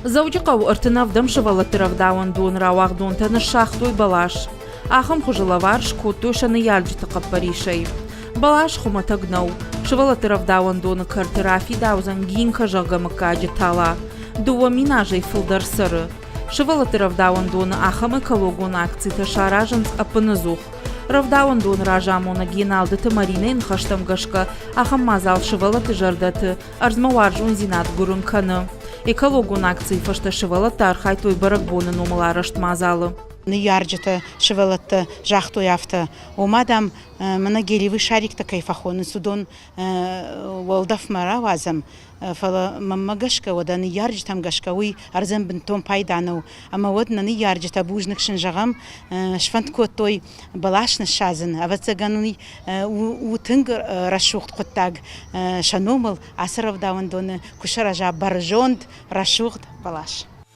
Заудикау артынавдам шывалатыравдауан дуын равақ дуын таны шахтуй балаш. Ахым хужылавар шкуту шаны ялджиты қаппаришай. Балаш хуматагнау. Шывалатыравдауан дуыны картырафи даузан гинка жағымыка житала. Дуа минажай фылдар сыры. Шывалатыравдауан дуыны ахым экологун акцийты шаражынс апынызух. Равдауан дуын ражамуна геналдыты маринен хаштамгашка ахым мазал шывалаты жардаты арзмаваржун зинат гурын каны. Экологун акции фашта шывалаты архайтой баракбуны нумаларышт мазалы. Ярджата шывалатты жахтой авто. Омадам мына гелевый шарикта кайфахоны судон волдав мара вазам. Фала маммагашка вода ярджатам гашка уй арзан бинтом пайдану. Ама вот на ярджата бужник шинжагам швантко той балашны шазын. А вот цагануни утынг рашухт коттаг шаномыл асыравдаван доны кушаража баржонд рашухт балаш.